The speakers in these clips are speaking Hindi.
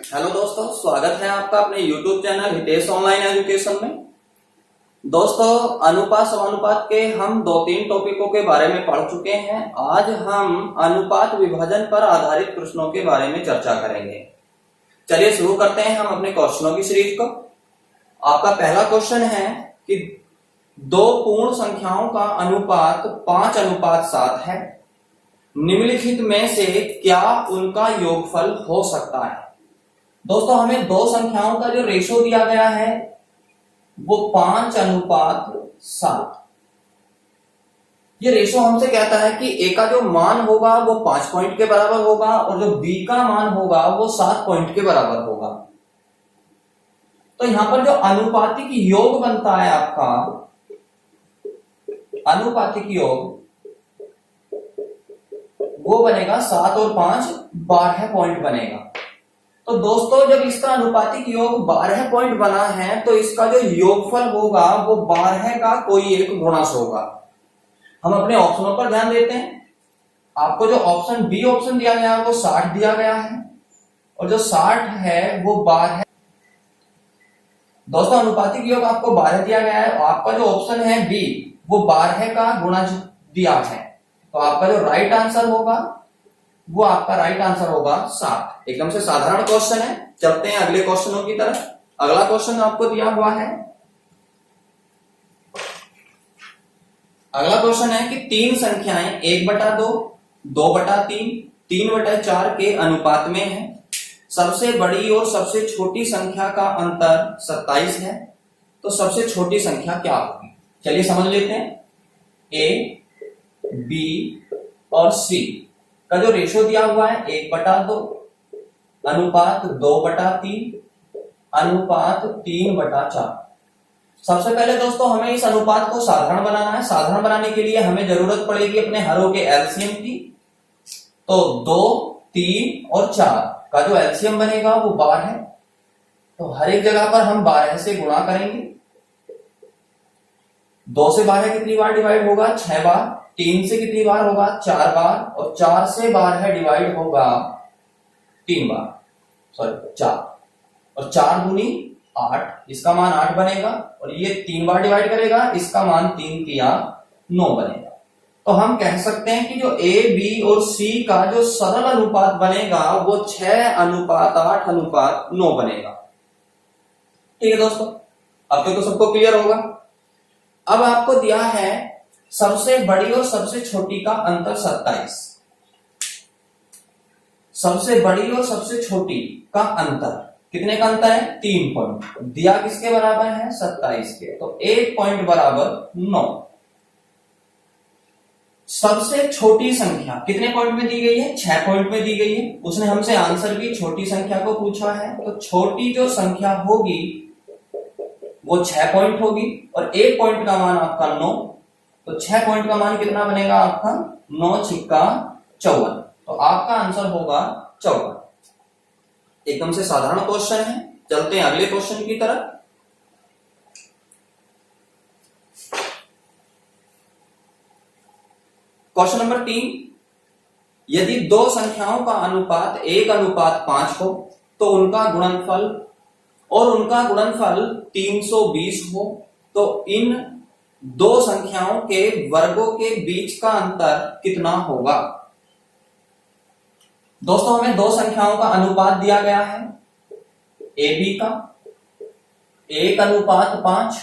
हेलो दोस्तों, स्वागत है आपका अपने YouTube channel Hitesh online education में। दोस्तों, अनुपात समानुपात के हम 2-3 टॉपिकों के बारे में पढ़ चुके हैं। आज हम अनुपात विभाजन पर आधारित प्रश्नों के बारे में चर्चा करेंगे। चलिए शुरू करते हैं हम अपने क्वेश्चनों की सीरीज को। आपका पहला क्वेश्चन है कि दो पूर्ण संख्याओं का अनुपात 5:7 है। निम्नलिखित में से क्या उनका योगफल हो सकता है? दोस्तों, हमें दो संख्याओं का जो रेशो दिया गया है वो 5:7। ये रेशो हमसे कहता है कि ए का जो मान होगा वो 5 पॉइंट के बराबर होगा और जो बी का मान होगा वो 7 पॉइंट के बराबर होगा। तो यहां पर जो अनुपातिक योग बनता है आपका, अनुपातिक योग वो बनेगा 7 और 5 12 पॉइंट बनेगा। तो दोस्तों, जब इसका अनुपातिक योग 12 पॉइंट बना है तो इसका जो योगफल होगा वो 12 का कोई एक गुणज होगा। हम अपने ऑप्शनों पर ध्यान देते हैं। आपको जो ऑप्शन बी ऑप्शन दिया गया है वो 60 दिया गया है और जो 60 है वो 12। दोस्तों, अनुपातिक योग आपको 12 दिया गया है और आपका जो ऑप्शन है बी वो 12 का गुणज दिया है। तो आपका जो राइट आंसर होगा वो आपका राइट आंसर होगा 7। एकदम से साधारण क्वेश्चन है। चलते हैं अगले क्वेश्चनों की तरफ। अगला क्वेश्चन आपको दिया हुआ है, अगला क्वेश्चन है कि 3 संख्याएं 1/2, 2/3, 3/4 के अनुपात में है। सबसे बड़ी और सबसे छोटी संख्या का अंतर 27 है। तो सबसे छोटी संख्या क्या होगी? चलिए समझ लेते हैं। ए, बी और सी का जो रेशो दिया हुआ है 1/2 अनुपात 2/3 अनुपात 3/4। सबसे पहले दोस्तों हमें इस अनुपात को साधारण बनाना है। साधारण बनाने के लिए हमें जरूरत पड़ेगी अपने हरों के एलसीएम की। तो 2, 3 और 4 का जो एलसीएम बनेगा वो 12 है। तो हर एक जगह पर हम 12 से गुणा करेंगे। 2 से 12 कितनी बार डिवाइड होगा? 6 बार। 3 से कितनी बार होगा? 4 बार। और 4 से 12 डिवाइड होगा 3 बार, सॉरी 4। और 4 दूनी 8, इसका मान 8 बनेगा। और ये 3 बार डिवाइड करेगा, इसका मान 3 तिया 9 बनेगा। तो हम कह सकते हैं कि जो ए, बी और सी का जो सरल अनुपात बनेगा वो 6:8:9 बनेगा। ठीक है दोस्तों, अब तक तो सबको क्लियर होगा। अब आपको दिया है सबसे बड़ी और सबसे छोटी का अंतर 27। सबसे बड़ी और सबसे छोटी का अंतर कितने का अंतर है? 3 पॉइंट। दिया किसके बराबर है? 27 के। तो 1 पॉइंट बराबर 9। सबसे छोटी संख्या कितने पॉइंट में दी गई है? 6 पॉइंट में दी गई है। उसने हमसे आंसर की छोटी संख्या को पूछा है। तो छोटी जो संख्या होगी वो 6 पॉइंट होगी और 1 पॉइंट का मान आपका 9। तो 6 पॉइंट का मान कितना बनेगा आपका? 9 छिक्का 54। तो आपका आंसर होगा 54। एकदम से साधारण क्वेश्चन है। चलते हैं अगले क्वेश्चन की तरफ। क्वेश्चन नंबर 3, यदि दो संख्याओं का अनुपात 1:5 हो तो उनका गुणनफल 320 हो तो इन दो संख्याओं के वर्गों के बीच का अंतर कितना होगा? दोस्तों, हमें दो संख्याओं का अनुपात दिया गया है ए बी का 1:5।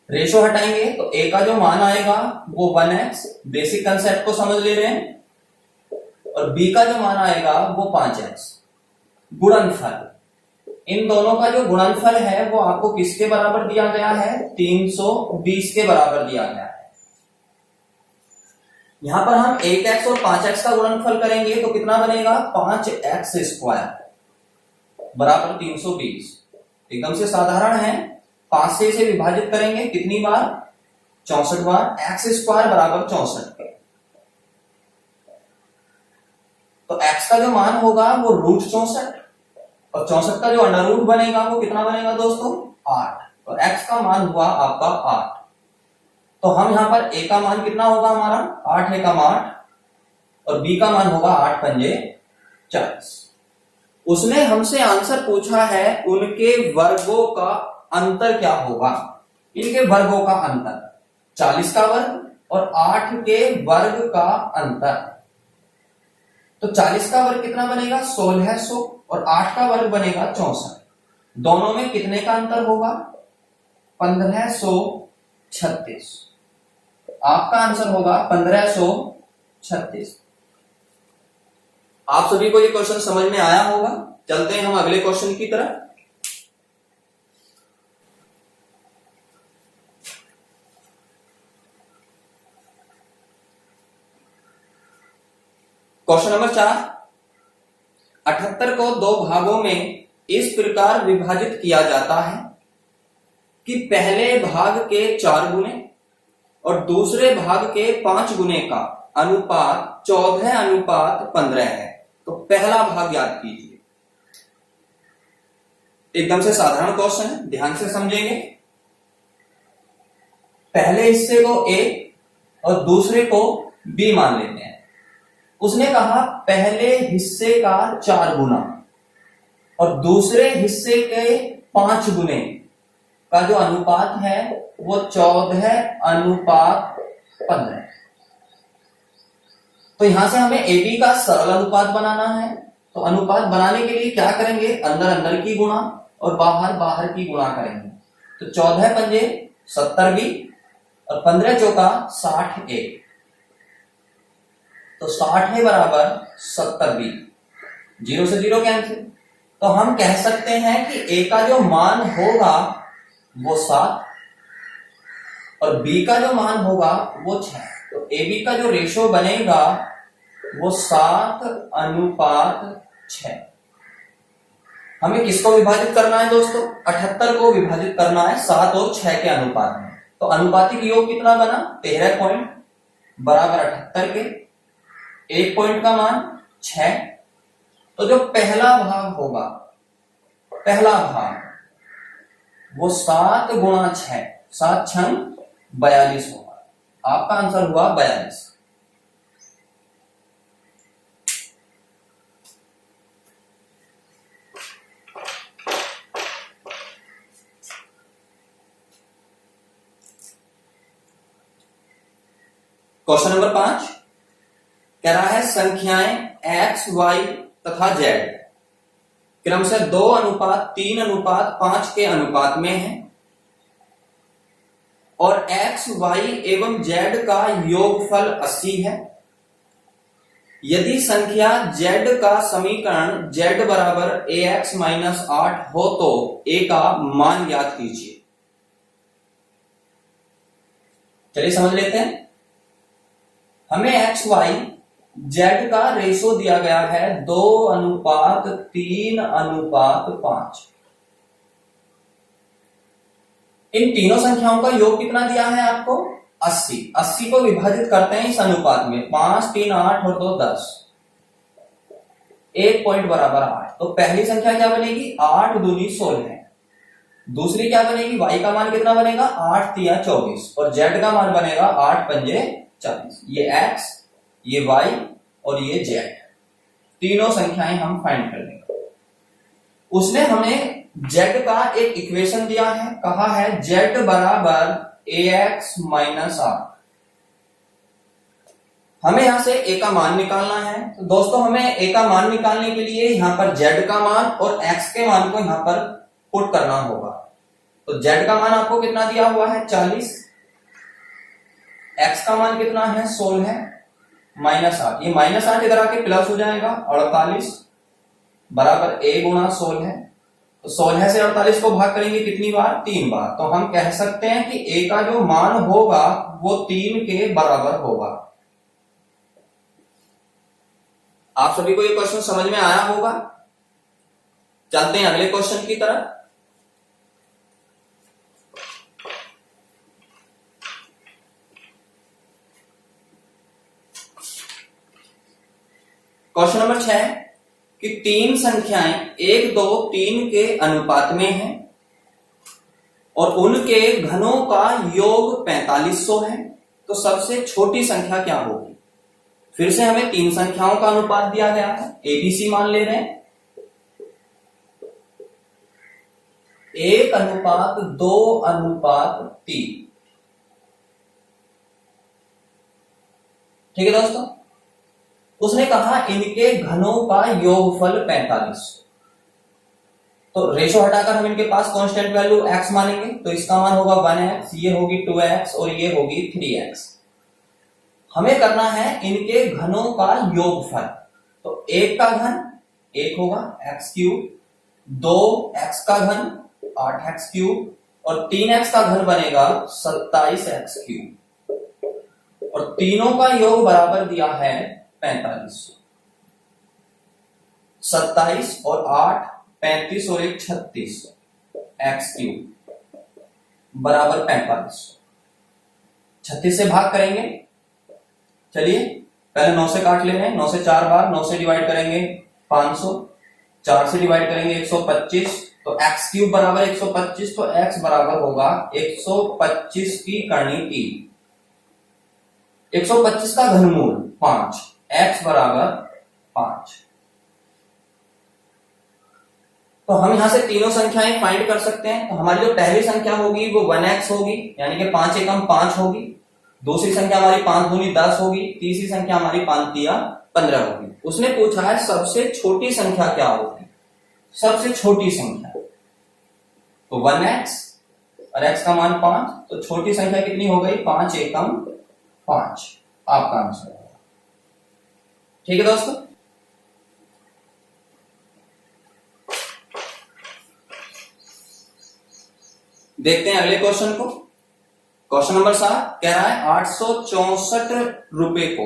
रेशो हटाएंगे तो ए का जो मान आएगा वो 1x, बेसिक कंसेप्ट को समझ ले रहे हैं। और बी का जो मान आएगा वो 5x। गुणनफल, इन दोनों का जो गुणनफल है वो आपको किसके बराबर दिया गया है? 320 के बराबर दिया गया है। यहां पर हम 1x और 5x का गुणनफल करेंगे तो कितना बनेगा? 5x² बराबर 320। एकदम से साधारण है। 5 से इसे विभाजित करेंगे कितनी बार? 64 बार। x² बराबर 64। तो x का जो मान होगा वो √64 और 64 का जो अंडर रूट बनेगा वो कितना बनेगा दोस्तों? 8। और x का मान हुआ आपका 8। तो हम यहां पर a का मान कितना होगा हमारा? 8 एकम 8 और b का मान होगा 8 पंजे 40। उसने हमसे आंसर पूछा है उनके वर्गों का अंतर क्या होगा। इनके वर्गों का अंतर 40 का वर्ग और 8 के वर्ग का अंतर। तो 40 का वर्ग कितना बनेगा 1600 और 8 का वर्ग बनेगा 64। दोनों में कितने का अंतर होगा 1536। आपका आंसर होगा 1536। आप सभी को ये क्वेश्चन समझ में आया होगा। चलते हैं हम अगले क्वेश्चन की तरफ। क्वेश्चन नंबर 4, 78 को दो भागों में इस प्रकार विभाजित किया जाता है कि पहले भाग के 4 गुने और दूसरे भाग के 5 गुने का अनुपात 14:15 है। तो पहला भाग याद कीजिए। एकदम से साधारण क्वेश्चन है, ध्यान से समझेंगे। पहले हिस्से को A और दूसरे को B मान लेते हैं। उसने कहा पहले हिस्से का 4 गुना और दूसरे हिस्से के 5 गुने का जो अनुपात है वो 14:15। तो यहां से हमें AB का सरल अनुपात बनाना है। तो अनुपात बनाने के लिए क्या करेंगे, अंदर अंदर की गुणा और बाहर बाहर की गुणा करेंगे। तो 14 पंजे 70B और 15 चौका 60A। तो 60 है बराबर 70B। 0 से 0 कैंसिल। तो हम कह सकते हैं कि A का जो मान होगा वो 7 और B का जो मान होगा वो 6। तो AB का जो रेशो बनेगा वो 7:6। हमें किसको विभाजित करना है दोस्तों, 78 को विभाजित करना है 7 और 6 के अनुपात में। तो अनुपातिक योग कितना बना 13 पॉइंट बराबर 78 के। 1 पॉइंट का मान 6। तो जो पहला भाग होगा, पहला भाग वो 7 गुणा 6, 7 6 42 होगा। आपका आंसर हुआ 42। क्वेश्चन नंबर 5 कह रहा है संख्याएं x, y तथा z क्रमशः 2:3:5 के अनुपात में है और x, y एवं z का योगफल 80 है। यदि संख्या z का समीकरण z बराबर ax - 8 हो तो a का मान ज्ञात कीजिए। चलिए समझ लेते हैं। हमें x, y, z का रेशो दिया गया है 2:3:5। इन तीनों संख्याओं का योग कितना दिया है आपको 80। 80 को विभाजित करते हैं इस अनुपात में 5 3 8 और 2 10। 1 पॉइंट बराबर 8। तो पहली संख्या क्या बनेगी 8 दूनी 16। दूसरी क्या बनेगी y का मान कितना बनेगा 8 3 24 और z का मान बनेगा 8 पंजे 40। ये x, ये y और ये z, तीनों संख्याएं हम फाइंड कर लेंगे। उसने हमें z का एक इक्वेशन दिया है, कहा है z बराबर ax - 8। हमें यहां से a का मान निकालना है। तो दोस्तों हमें a का मान निकालने के लिए यहां पर z का मान और x के मान को यहां पर पुट करना होगा। तो z का मान आपको कितना दिया हुआ है 40, x का मान कितना है 16 -8। ये -8 इधर आके प्लस हो जाएगा 48 बराबर a गुणा 16। तो 16 से 48 को भाग करेंगे कितनी बार 3 बार। तो हम कह सकते हैं कि a का जो मान होगा वो 3 के बराबर होगा। आप सभी को ये क्वेश्चन समझ में आया होगा। चलते हैं अगले क्वेश्चन की तरफ। क्वेश्चन नंबर 6 कि 3 संख्याएं 1 2 3 के अनुपात में हैं और उनके घनों का योग 4500 है। तो सबसे छोटी संख्या क्या होगी। फिर से हमें तीन संख्याओं का अनुपात दिया गया है, एबीसी मान ले रहे हैं, 1:2:3। ठीक है दोस्तों। उसने कहा इनके घनों का योगफल 45। तो रेशो हटाकर हम इनके पास कांस्टेंट वैल्यू x मानेंगे, तो इसका मान होगा 1x, ये होगी 2x और ये होगी 3x। हमें करना है इनके घनों का योगफल। तो 1 का घन 1 होगा x3, 2x का घन 8x3 और 3x का घन बनेगा 27x3 और तीनों का योग बराबर दिया है 45। 27 और 8 35 और 1 36 x3 बराबर 45। 36 से भाग करेंगे, चलिए पहले 9 से काट ले रहे हैं, 9 से 4 बार, 9 से डिवाइड करेंगे 500, 4 से डिवाइड करेंगे 125, तो x3 बराबर 125, तो x बराबर होगा 125 की करनी 3। 125 का घनमूल 5, x बराबर 5। तो हम यहां से तीनों संख्याएं फाइंड कर सकते हैं। तो हमारी जो पहली संख्या होगी वो 1x होगी, यानी कि 5 एकम 5 होगी। दूसरी संख्या हमारी 5 दूनी 10 होगी। तीसरी संख्या हमारी 5 तिया 15 होगी। उसने पूछा है सबसे छोटी संख्या क्या होगी, सबसे छोटी संख्या। तो 1x और x का मान 5, तो छोटी संख्या कितनी हो गई, 5 एकम 5। आपका आंसर है। ठीक है दोस्तों। देखते हैं अगले क्वेश्चन को। क्वेश्चन नंबर 7 कह रहा है 864 रुपए को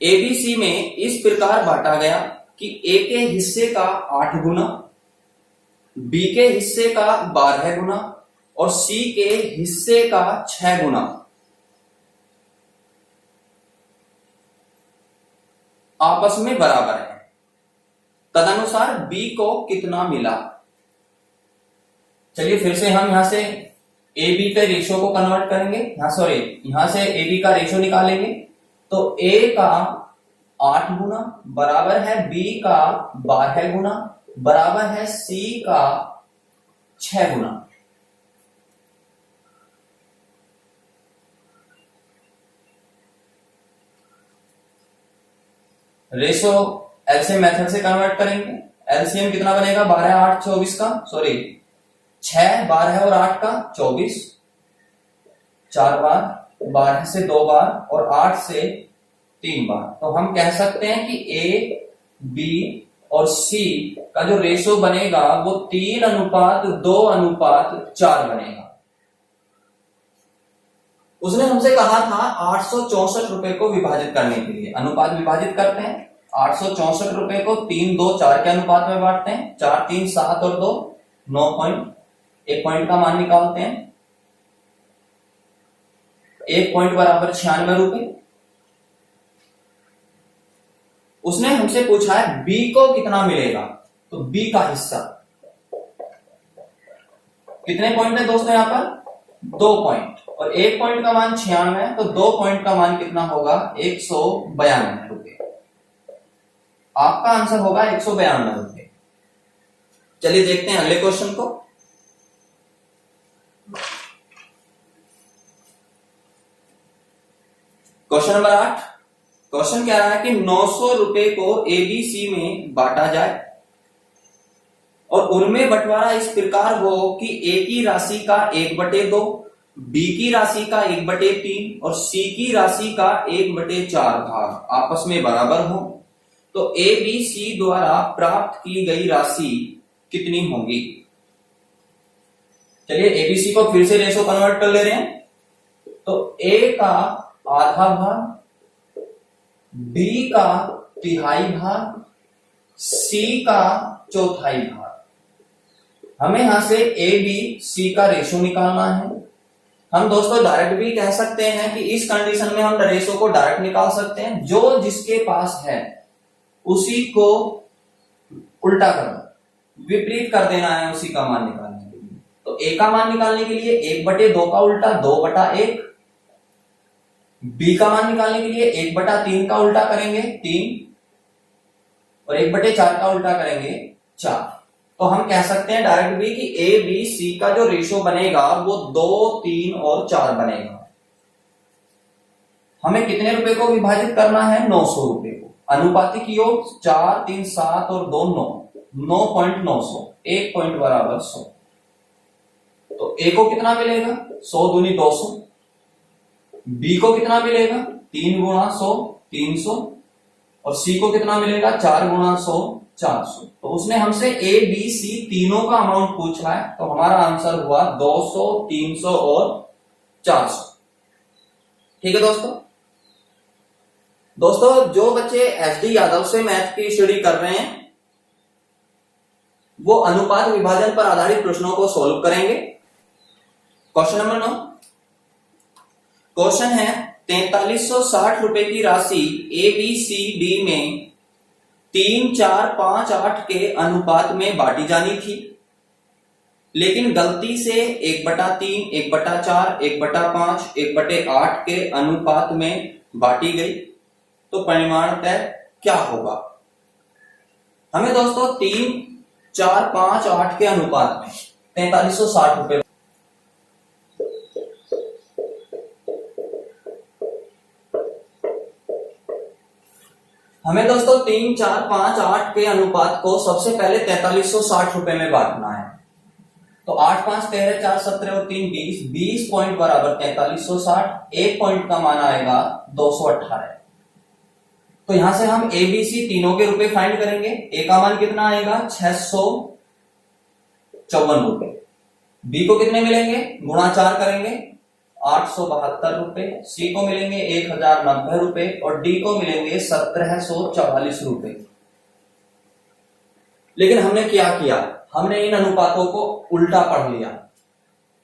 एबीसी में इस प्रकार बांटा गया कि ए के हिस्से का 8 गुना, बी के हिस्से का 12 गुना और सी के हिस्से का 6 गुना आपस में बराबर है। तदनुसार बी को कितना मिला। चलिए फिर से हम यहां से ए बी के रेशो को कन्वर्ट करेंगे, यहां से ए बी का रेशो निकालेंगे। तो ए का 8 गुना बराबर है बी का 12 गुना बराबर है सी का 6 गुना। रेशो एलसीएम मेथड से कन्वर्ट करेंगे। एलसीएम कितना बनेगा, 12 8 24 का, 6 12 और 8 का 24, 4 बार, 12 से 2 बार और 8 से 3 बार। तो हम कह सकते हैं कि ए बी और सी का जो रेशो बनेगा वो 3:2:4 बनेगा। उसने हमसे कहा था 864 रुपए को विभाजित करने के लिए। अनुपात विभाजित करते हैं, 864 रुपए को 3 2 4 के अनुपात में बांटते हैं। 4 3 7 और 2 9 पॉइंट, 1 पॉइंट का मान निकालते हैं। 1 पॉइंट बराबर 96 रुपए। उसने हमसे पूछा है बी को कितना मिलेगा, तो बी का हिस्सा कितने पॉइंट है दोस्तों, यहां पर 2 पॉइंट और 1 पॉइंट का मान 96 है, तो 2 पॉइंट का मान कितना होगा, 192 रुपए। आपका आंसर होगा 192 रुपए। चलिए देखते हैं अगले क्वेश्चन को। Question number 8। क्वेश्चन कह रहा है कि 900 रुपए को एबीसी में बांटा जाए और उनमें बंटवारा इस प्रकार हो कि ए की राशि का 1/2, बी की राशि का 1/3 और सी की राशि का 1/4 भाग आपस में बराबर हो। तो ए बी सी द्वारा प्राप्त की गई राशि कितनी होगी। चलिए एबीसी को फिर से रेशो कन्वर्ट कर ले रहे हैं। तो ए का आधा भाग, बी का तिहाई भाग, सी का चौथाई भाग। हमें यहां से ए बी सी का रेशो निकालना है। हम दोस्तों डायरेक्ट भी कह सकते हैं कि इस कंडीशन में हम रेशो को डायरेक्ट निकाल सकते हैं। जो जिसके पास है उसी को उल्टा करना, विपरीत कर देना है उसी का मान निकालने के लिए। तो ए का मान निकालने के लिए 1/2 का उल्टा 2/1, बी का मान निकालने के लिए 1/3 का उल्टा करेंगे 3 और 1/4 का उल्टा करेंगे 4। तो हम कह सकते हैं डायरेक्ट भी कि ए बी सी का जो रेशो बनेगा वो 2, 3 और 4 बनेगा। हमें कितने रुपए को विभाजित करना है? 900 रुपए को। अनुपातिक योग 4, 3, 7 और 2 9, 9.900, 1 पॉइंट बराबर 100। तो ए को कितना मिलेगा? 100 दूनी 200। बी को कितना मिलेगा? 3 गुणा 100 300 और सी को कितना मिलेगा? 4 गुणा 100 400। तो उसने हमसे ए बी सी तीनों का अमाउंट पूछा है, तो हमारा आंसर हुआ 200 300 और 400। ठीक है दोस्तों, जो बच्चे एसडी यादव से मैथ की स्टडी कर रहे हैं वो अनुपात विभाजन पर आधारित प्रश्नों को सॉल्व करेंगे। क्वेश्चन नंबर 9 क्वेश्चन है 4360 रुपए की राशि ए बी सी डी में 3 4 5 8 के अनुपात में बांटी जानी थी, लेकिन गलती से 1/3 1/4 1/5 1/8 के अनुपात में बांटी गई, तो परिमाणतः क्या होगा? हमें दोस्तों 3 4 5 8 के अनुपात में 4360 रुपए हमें दोस्तों 3 4 5 8 के अनुपात को सबसे पहले 4360 रुपए में बांटना है। तो 8 5 13 4 17 और 3 20, 20 पॉइंट बराबर 4360। 1 पॉइंट का मान आएगा 218। तो यहां से हम ए बी सी तीनों के रुपए फाइंड करेंगे। ए का मान कितना आएगा? 654 रुपए। बी को कितने मिलेंगे? गुणा 4 करेंगे 872 रुपए। सी को मिलेंगे 1090 रुपए और डी को मिलेंगे 1744 रुपए। लेकिन हमने क्या किया? हमने इन अनुपातों को उल्टा पढ़ लिया।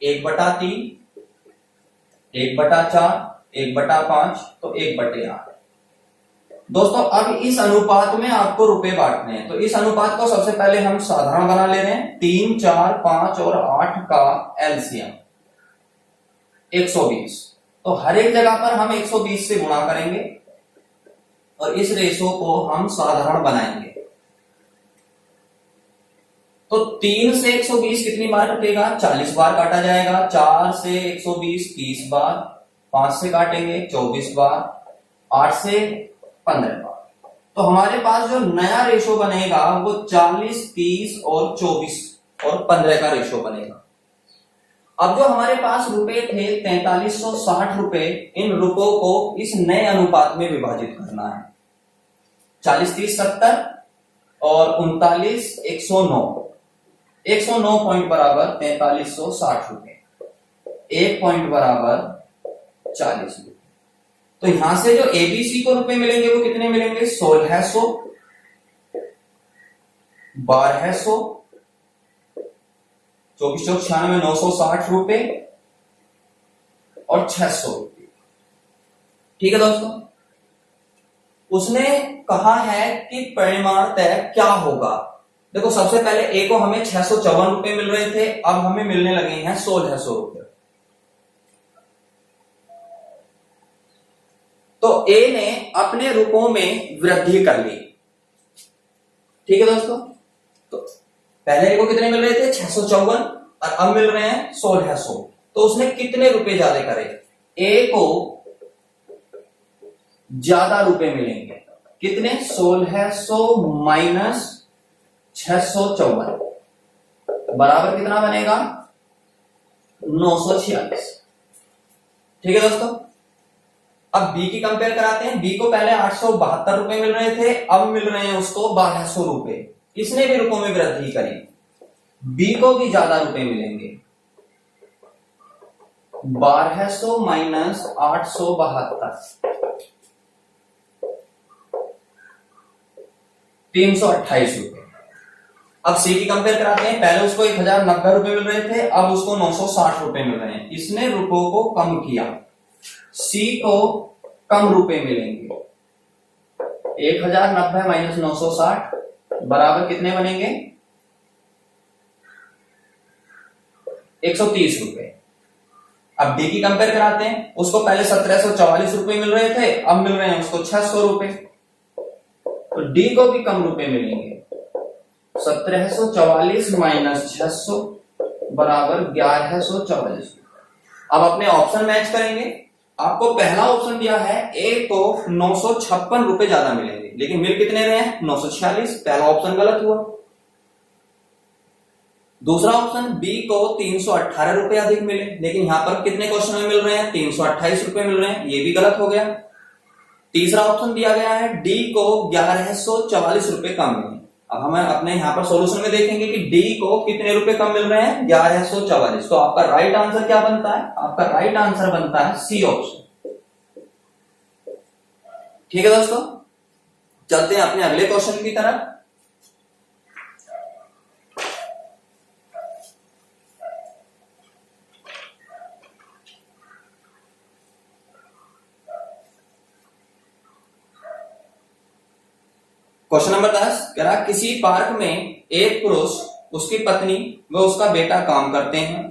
1/3 1/4 1/5 तो 1/8। दोस्तों अब इस अनुपात में आपको रुपए बांटने हैं, तो इस अनुपात को सबसे पहले हम साधारण बना ले रहे हैं। 3 4 5 और 8 का एलसीएम 120। तो हर एक जगह पर हम 120 से गुणा करेंगे और इस रेशो को हम साधारण बनाएंगे। तो 3 से 120 कितनी बार कटेगा? 40 बार काटा जाएगा। 4 से 120 30 बार। 5 से काटेंगे 24 बार। 8 से 15 बार। तो हमारे पास जो नया रेशो बनेगा वो 40 30 और 24 और 15 का रेशो बनेगा। अब जो हमारे पास रुपए थे 4360 रुपए, इन रुपयों को इस नए अनुपात में विभाजित करना है। 40 30 70 और 39 109। 109 पॉइंट बराबर 4360 रुपए। 1 पॉइंट बराबर 40 रुपए। तो यहां से जो एबीसी को रुपए मिलेंगे वो कितने मिलेंगे? 1600 1200 24 चौक 96 960 रुपए और 600 रुपए। ठीक है दोस्तों, उसने कहा है कि परिमाणतः क्या होगा। देखो सबसे पहले ए को हमें 654 रुपए मिल रहे थे, अब हमें मिलने लगे हैं 1600 रुपए। तो ए ने अपने रुपयों में वृद्धि कर ली। ठीक है दोस्तों, तो पहले ए को कितने मिल रहे थे? 654 और अब मिल रहे हैं 1600। तो उसने कितने रुपए ज्यादा करे? ए को ज्यादा रुपए मिलेंगे। कितने? 1600 माइनस 654 बराबर कितना बनेगा? 946। ठीक है दोस्तों, अब बी की कंपेयर कराते हैं। बी को पहले 872 रुपए मिल रहे थे, अब मिल रहे हैं उसको 1200 रुपए। इसने भी रुपयों में वृद्धि करी, बी को भी ज्यादा रुपए मिलेंगे। 1200 माइनस 872 328 रुपए। अब सी की कंपेयर कराते हैं। पहले उसको 1090 रुपए मिल रहे थे, अब उसको 960 रुपए मिल रहे हैं। इसने रुपयों को कम किया, सी को कम रुपए मिलेंगे। 1090 माइनस 960 बराबर कितने बनेंगे? 130 रुपए। अब डी की कंपेयर कराते हैं, उसको पहले 1744 रुपए मिल रहे थे, अब मिल रहे हैं उसको 600 रुपए, तो डी को भी कम रुपए मिलेंगे। 1744 माइनस 600 बराबर 1144। अब अपने ऑप्शन मैच करेंगे। आपको पहला ऑप्शन दिया है ए को 956 रुपए ज्यादा मिलेंगे, लेकिन मिल कितने रहे हैं 946, पहला ऑप्शन गलत हुआ। दूसरा ऑप्शन बी को 318 रुपए अधिक मिले, लेकिन यहां पर कितने क्वेश्चन में मिल रहे हैं 328 रुपए मिल रहे हैं, ये भी गलत हो गया। तीसरा ऑप्शन दिया गया है डी को 1144 रुपए कम मिले। अब हम अपने यहां पर सॉल्यूशन में देखेंगे कि डी को कितने रुपए कम मिल रहे हैं 1144, तो आपका राइट आंसर क्या बनता है, आपका राइट आंसर बनता है सी ऑप्शन। ठीक है दोस्तों, चलते हैं अपने अगले क्वेश्चन की तरफ। क्वेश्चन नंबर 10 कह रहा किसी पार्क में एक पुरुष, उसकी पत्नी व उसका बेटा काम करते हैं।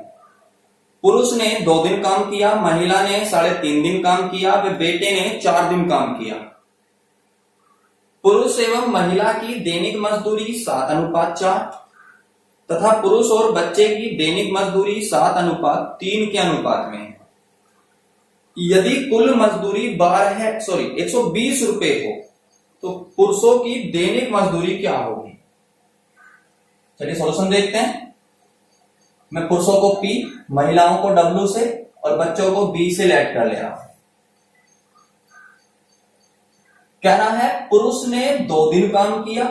पुरुष ने 2 दिन काम किया, महिला ने 3.5 दिन काम किया, व बेटे ने 4 दिन काम किया। पुरुष एवं महिला की दैनिक मजदूरी 7:4 तथा पुरुष और बच्चे की दैनिक मजदूरी 7:3 के अनुपात में है। यदि कुल मजदूरी 120 रुपए हो तो पुरुषों की दैनिक मजदूरी क्या होगी। चलिए सॉल्यूशन देखते हैं। मैं पुरुषों को P, महिलाओं को W से और बच्चों को B से लेट कर ले रहा हूं। कह रहा है पुरुष ने 2 दिन काम किया,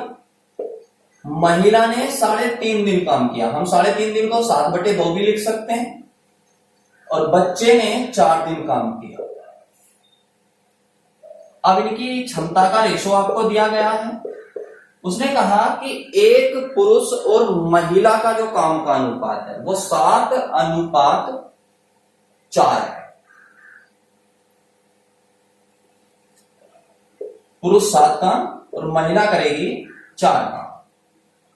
महिला ने 3.5 दिन काम किया। हम 3.5 दिन को 7/2 भी लिख सकते हैं, और बच्चे ने 4 दिन काम किया। अब इनकी क्षमता का रेशो आपको दिया गया है। उसने कहा कि एक पुरुष और महिला का जो काम का अनुपात है वो 7:4 है। पुरुष 7 काम और महिला करेगी 4 काम।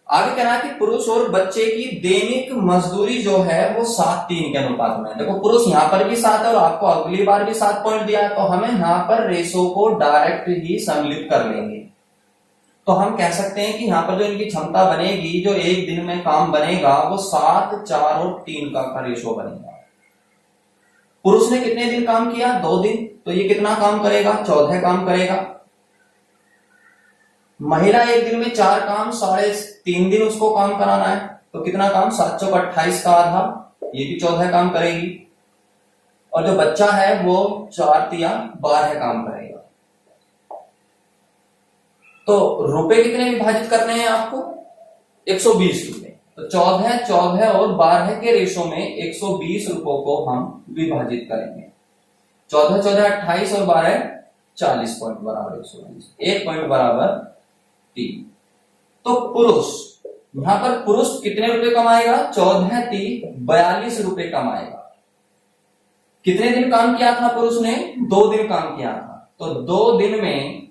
आगे कहना है कि पुरुष और बच्चे की दैनिक मजदूरी जो है वो 7:3 के अनुपात में है। देखो पुरुष यहां पर भी 7 है और आपको अगली बार भी 7 पॉइंट दिया है, तो हमें यहां पर रेशो को डायरेक्ट ही सम्मिलित कर लेंगे। तो हम कह सकते हैं कि यहां पर जो इनकी क्षमता बनेगी, जो एक दिन में काम बनेगा, वो 7, 4 और 3 का रेशो बनेगा। पुरुष ने कितने दिन काम किया 2 दिन, तो ये कितना काम करेगा 14 काम करेगा। महिला एक दिन में 4 काम, 3.5 दिन उसको काम कराना है, तो कितना काम 7 चौक 28 का आधा, ये भी 14 काम करेगी। और जो बच्चा है वो 4 तिया 12 काम करेगा। तो रुपए कितने विभाजित करने हैं आपको 120 रुपए, तो 14 और 12 के रेशो में 120 रुपयों को हम विभाजित करेंगे। 14 28 और 12 40 पॉइंट बराबर 120, 1 पॉइंट बराबर 3। तो पुरुष, यहां पर पुरुष कितने रुपए कमाएगा 14 3 42 रुपए कमाएगा। कितने दिन काम किया था पुरुष ने 2 दिन काम किया था, तो 2 दिन में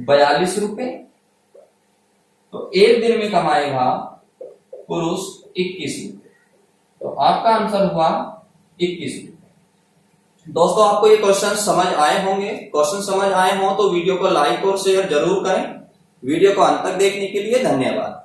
42 रुपए, तो 1 दिन में कमाएगा पुरुष 21 रुपए। तो आपका आंसर हुआ 21 रुपए। दोस्तों आपको ये क्वेश्चन समझ आए होंगे। क्वेश्चन समझ आए हो तो वीडियो को लाइक और शेयर जरूर करें। वीडियो को अंत तक देखने के लिए धन्यवाद।